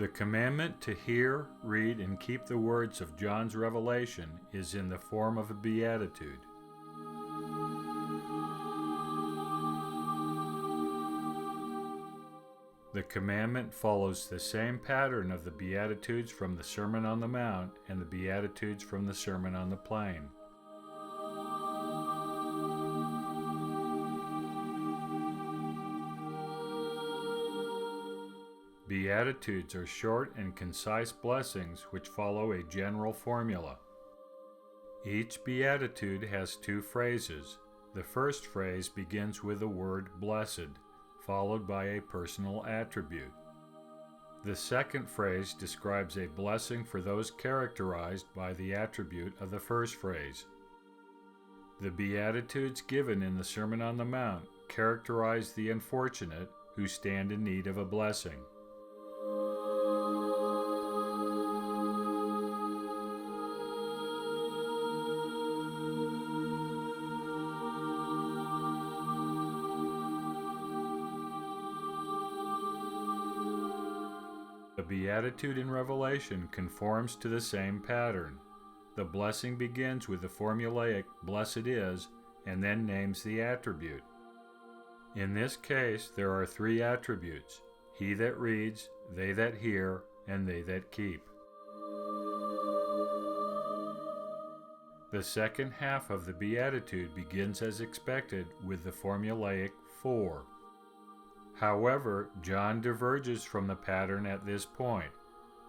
The commandment to hear, read, and keep the words of John's revelation is in the form of a beatitude. The commandment follows the same pattern of the Beatitudes from the Sermon on the Mount and the Beatitudes from the Sermon on the Plain. Beatitudes are short and concise blessings which follow a general formula. Each beatitude has two phrases. The first phrase begins with the word blessed, followed by a personal attribute. The second phrase describes a blessing for those characterized by the attribute of the first phrase. The Beatitudes given in the Sermon on the Mount characterize the unfortunate who stand in need of a blessing. The beatitude in Revelation conforms to the same pattern. The blessing begins with the formulaic "blessed is" and then names the attribute. In this case, there are three attributes: he that reads, they that hear, and they that keep. The second half of the beatitude begins as expected with the formulaic "for." However, John diverges from the pattern at this point.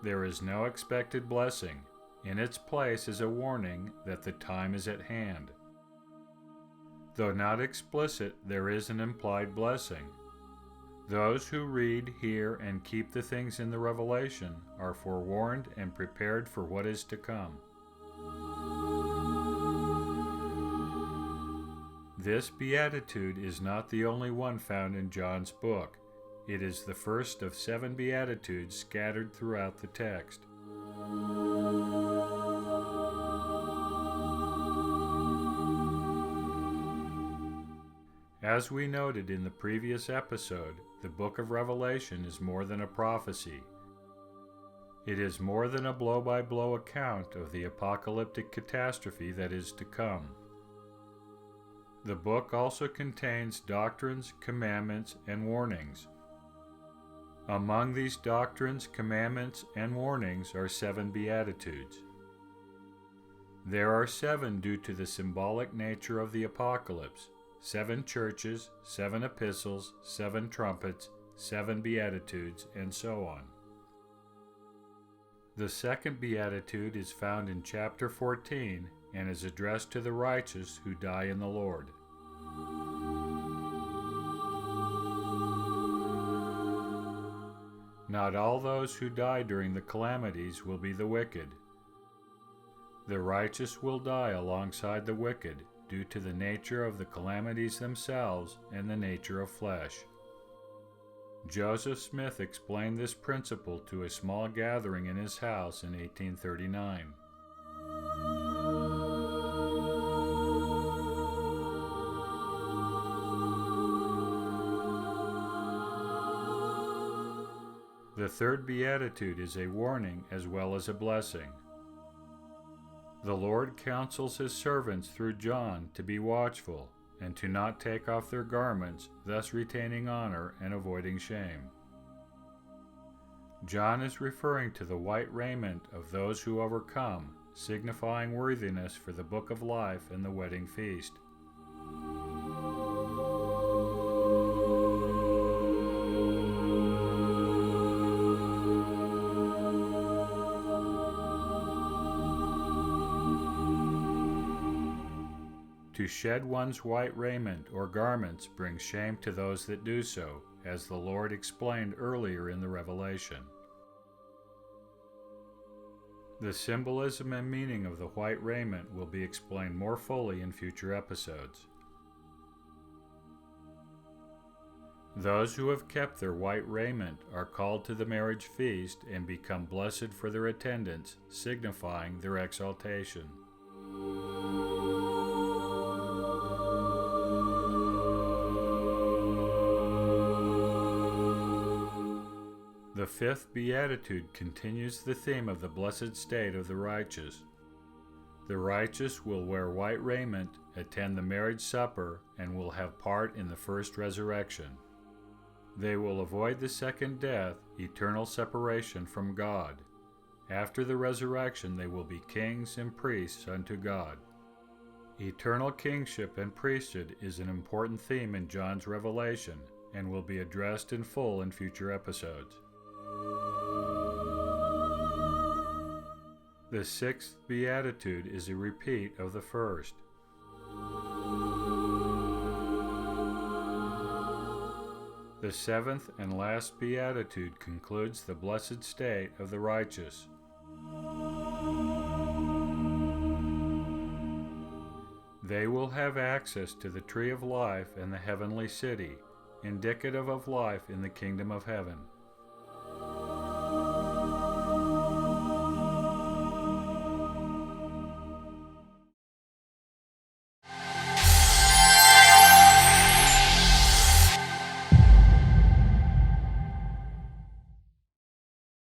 There is no expected blessing. In its place is a warning that the time is at hand. Though not explicit, there is an implied blessing. Those who read, hear, and keep the things in the Revelation are forewarned and prepared for what is to come. This beatitude is not the only one found in John's book. It is the first of 7 beatitudes scattered throughout the text. As we noted in the previous episode, the book of Revelation is more than a prophecy. It is more than a blow-by-blow account of the apocalyptic catastrophe that is to come. The book also contains doctrines, commandments, and warnings. Among these doctrines, commandments, and warnings are 7 beatitudes. There are 7 due to the symbolic nature of the apocalypse: 7 churches, 7 epistles, 7 trumpets, 7 beatitudes, and so on. The second beatitude is found in chapter 14 and is addressed to the righteous who die in the Lord. Not all those who die during the calamities will be the wicked. The righteous will die alongside the wicked due to the nature of the calamities themselves and the nature of flesh. Joseph Smith explained this principle to a small gathering in his house in 1839. The third beatitude is a warning as well as a blessing. The Lord counsels his servants through John to be watchful and to not take off their garments, thus retaining honor and avoiding shame. John is referring to the white raiment of those who overcome, signifying worthiness for the book of life and the wedding feast. To shed one's white raiment or garments brings shame to those that do so, as the Lord explained earlier in the Revelation. The symbolism and meaning of the white raiment will be explained more fully in future episodes. Those who have kept their white raiment are called to the marriage feast and become blessed for their attendance, signifying their exaltation. The fifth beatitude continues the theme of the blessed state of the righteous. The righteous will wear white raiment, attend the marriage supper, and will have part in the first resurrection. They will avoid the second death, eternal separation from God. After the resurrection, they will be kings and priests unto God. Eternal kingship and priesthood is an important theme in John's revelation and will be addressed in full in future episodes. The sixth beatitude is a repeat of the first. The seventh and last beatitude concludes the blessed state of the righteous. They will have access to the tree of life and the heavenly city, indicative of life in the kingdom of heaven.